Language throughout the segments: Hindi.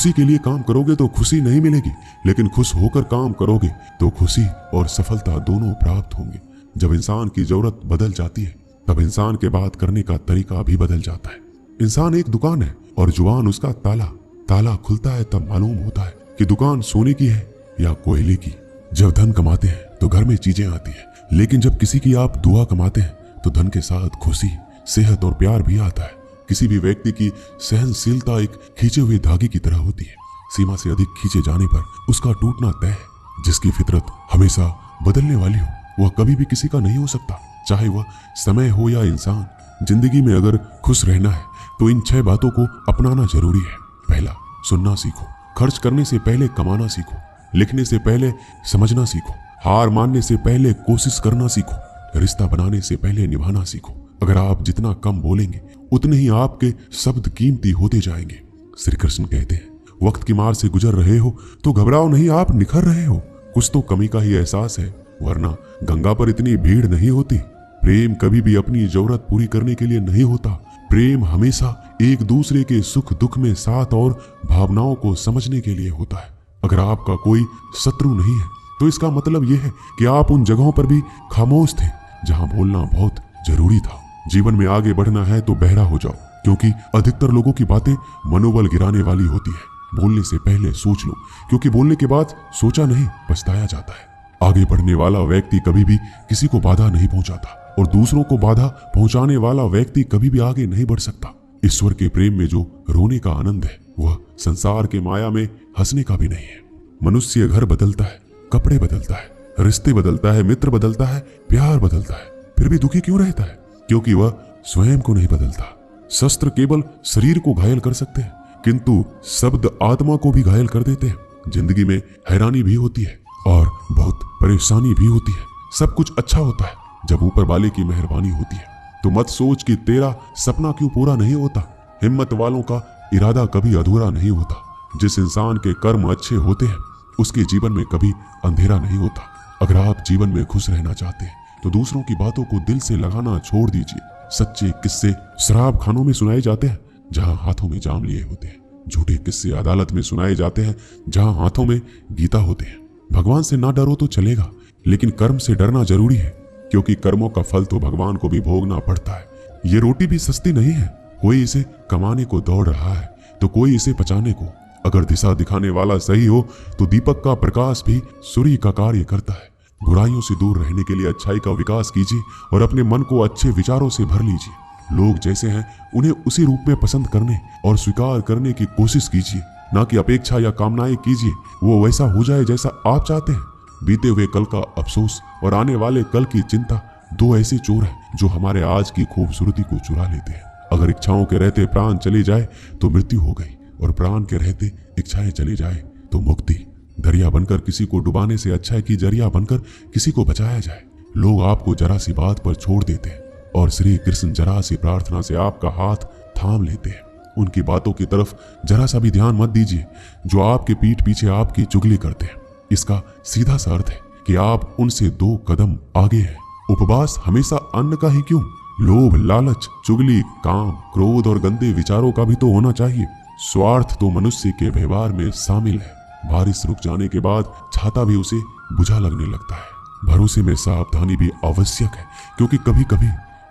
खुशी के लिए काम करोगे तो खुशी नहीं मिलेगी, लेकिन खुश होकर काम करोगे तो खुशी और सफलता दोनों प्राप्त होंगे। जब इंसान की जरूरत बदल जाती है तब इंसान के बात करने का तरीका भी बदल जाता है। इंसान एक दुकान है और जुबान उसका ताला। ताला खुलता है तब मालूम होता है कि दुकान सोने की है या कोयले की। जब धन कमाते हैं तो घर में चीजें आती हैं, लेकिन जब किसी की आप दुआ कमाते हैं तो धन के साथ खुशी, सेहत और प्यार भी आता है। किसी भी व्यक्ति की सहनशीलता एक खींचे हुए धागे की तरह होती है। सीमा से अधिक खींचे जाने पर उसका टूटना तय है। जिसकी फितरत हमेशा बदलने वाली हो वह कभी भी किसी का नहीं हो सकता, चाहे वह समय हो या इंसान। जिंदगी में अगर खुश रहना है तो इन 6 बातों को अपनाना जरूरी है। पहला, सुनना सीखो। खर्च करने से पहले कमाना सीखो। लिखने से पहले समझना सीखो। हार मानने से पहले कोशिश करना सीखो। रिश्ता बनाने से पहले निभाना सीखो। अगर आप जितना कम बोलेंगे उतने ही आपके शब्द कीमती होते जाएंगे। श्री कृष्ण कहते हैं, वक्त की मार से गुजर रहे हो तो घबराओ नहीं, आप निखर रहे हो। कुछ तो कमी का ही एहसास है, वरना गंगा पर इतनी भीड़ नहीं होती। प्रेम कभी भी अपनी जरूरत पूरी करने के लिए नहीं होता। प्रेम हमेशा एक दूसरे के सुख दुख में साथ और भावनाओं को समझने के लिए होता है। अगर आपका कोई शत्रु नहीं है तो इसका मतलब यह है कि आप उन जगहों पर भी खामोश थे जहां बोलना बहुत जरूरी था। जीवन में आगे बढ़ना है तो बहरा हो जाओ, क्योंकि अधिकतर लोगों की बातें मनोबल गिराने वाली होती है। बोलने से पहले सोच लो, क्योंकि बोलने के बाद सोचा नहीं पछताया जाता है। आगे बढ़ने वाला व्यक्ति कभी भी किसी को बाधा नहीं पहुंचाता और दूसरों को बाधा पहुंचाने वाला व्यक्ति कभी भी आगे नहीं बढ़ सकता। ईश्वर के प्रेम में जो रोने का आनंद है वह संसार के माया में हंसने का भी नहीं है। मनुष्य घर बदलता है, कपड़े बदलता है, रिश्ते बदलता है, मित्र बदलता है, प्यार बदलता है, फिर भी दुखी क्यों रहता है? क्योंकि वह स्वयं को नहीं बदलता। शस्त्र केवल शरीर को घायल कर सकते हैं, किंतु शब्द आत्मा को भी घायल कर देते हैं। जिंदगी में हैरानी भी होती है और बहुत परेशानी भी होती है। सब कुछ अच्छा होता है जब ऊपर वाले की मेहरबानी होती है। तो मत सोच कि तेरा सपना क्यों पूरा नहीं होता। हिम्मत वालों का इरादा कभी अधूरा नहीं होता। जिस इंसान के कर्म अच्छे होते हैं उसके जीवन में कभी अंधेरा नहीं होता। अगर आप जीवन में खुश रहना चाहते हैं तो दूसरों की बातों को दिल से लगाना छोड़ दीजिए। सच्चे किस्से शराब खानों में सुनाए जाते हैं जहां हाथों में जाम लिए होते हैं। झूठे किस्से अदालत में सुनाए जाते हैं जहां हाथों में गीता होते हैं। भगवान से ना डरो तो चलेगा, लेकिन कर्म से डरना जरूरी है, क्योंकि कर्मों का फल तो भगवान को भी भोगना पड़ता है। ये रोटी भी सस्ती नहीं है। कोई इसे कमाने को दौड़ रहा है तो कोई इसे बचाने को। अगर दिशा दिखाने वाला सही हो तो दीपक का प्रकाश भी सूर्य का कार्य करता है। बुराइयों से दूर रहने के लिए अच्छाई का विकास कीजिए और अपने मन को अच्छे विचारों से भर लीजिए। लोग जैसे हैं उन्हें उसी रूप में पसंद करने और स्वीकार करने की कोशिश कीजिए, ना कि अपेक्षा या कामनाएं कीजिए वो वैसा हो जाए जैसा आप चाहते हैं। बीते हुए कल का अफसोस और आने वाले कल की चिंता दो ऐसे चोर हैं जो हमारे आज की खूबसूरती को चुरा लेते हैं। अगर इच्छाओं के रहते प्राण चली जाए तो मृत्यु हो गई, और प्राण के रहते इच्छाएं चली जाए तो मुक्ति। दरिया बनकर किसी को डुबाने से अच्छा है कि जरिया बनकर किसी को बचाया जाए। लोग आपको जरा सी बात पर छोड़ देते हैं और श्री कृष्ण जरा सी प्रार्थना से आपका हाथ थाम लेते हैं। उनकी बातों की तरफ जरा सा भी ध्यान मत दीजिए जो आपके पीठ पीछे आपकी चुगली करते हैं। इसका सीधा सा अर्थ है कि आप उनसे 2 कदम आगे हैं। उपवास हमेशा अन्न का ही क्यों? लोभ, लालच, चुगली, काम, क्रोध और गंदे विचारों का भी तो होना चाहिए। स्वार्थ तो मनुष्य के व्यवहार में शामिल है। बारिश रुक जाने के बाद छाता भी उसे बुझा लगने लगता है। भरोसे में सावधानी भी आवश्यक है, क्योंकि कभी कभी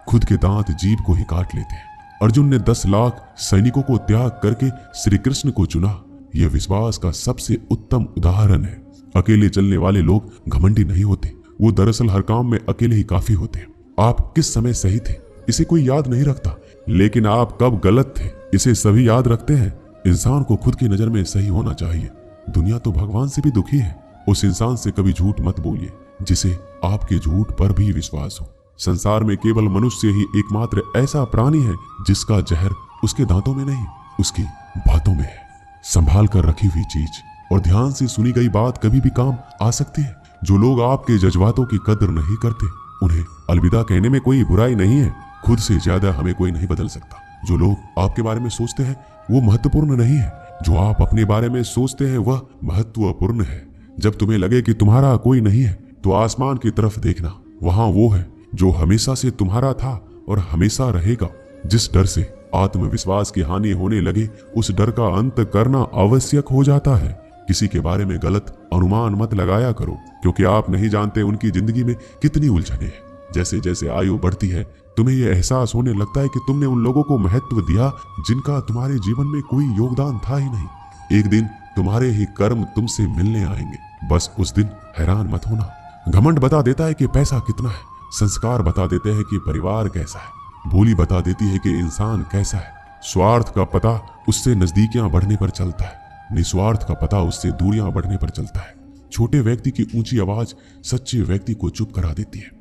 खुद के दांत जीभ को ही काट लेते हैं। अर्जुन ने 10 लाख सैनिकों को त्याग करके श्री कृष्ण को चुना। यह विश्वास का सबसे उत्तम उदाहरण है। अकेले चलने वाले लोग घमंडी नहीं होते, वो दरअसल हर काम में अकेले ही काफी होते हैं। आप किस समय सही थे इसे कोई याद नहीं रखता, लेकिन आप कब गलत थे इसे सभी याद रखते हैं। इंसान को खुद की नजर में सही होना चाहिए। दुनिया तो भगवान से भी दुखी है। उस इंसान से कभी झूठ मत बोलिए जिसे आपके झूठ पर भी विश्वास हो। संसार में केवल मनुष्य ही एकमात्र ऐसा प्राणी है जिसका जहर उसके दांतों में नहीं, उसकी बातों में है। संभाल कर रखी हुई चीज और ध्यान से सुनी गई बात कभी भी काम आ सकती है। जो लोग आपके जज्बातों की कदर नहीं करते उन्हें अलविदा कहने में कोई बुराई नहीं है। खुद से ज्यादा हमें कोई नहीं बदल सकता। जो लोग आपके बारे में सोचते हैं वो महत्वपूर्ण नहीं है, जो आप अपने बारे में सोचते हैं वह महत्वपूर्ण है। जब तुम्हें लगे कि तुम्हारा कोई नहीं है तो आसमान की तरफ देखना, वहां वो है जो हमेशा से तुम्हारा था और हमेशा रहेगा। जिस डर से आत्मविश्वास की हानि होने लगे, उस डर का अंत करना आवश्यक हो जाता है। किसी के बारे में गलत अनुमान मत लगाया करो, क्योंकि आप नहीं जानते उनकी जिंदगी में कितनी उलझने हैं। जैसे जैसे आयु बढ़ती है, तुम्हें यह एहसास होने लगता है कि तुमने उन लोगों को महत्व दिया जिनका तुम्हारे जीवन में कोई योगदान था ही नहीं। एक दिन तुम्हारे ही कर्म तुमसे मिलने आएंगे, बस उस दिन हैरान मत होना। घमंड बता देता है कि पैसा कितना है, संस्कार बता देते हैं कि परिवार कैसा है, बोली बता देती है कि इंसान कैसा है। स्वार्थ का पता उससे नजदीकियां बढ़ने पर चलता है, निस्वार्थ का पता उससे दूरियां बढ़ने पर चलता है। छोटे व्यक्ति की ऊंची आवाज सच्चे व्यक्ति को चुप करा देती है।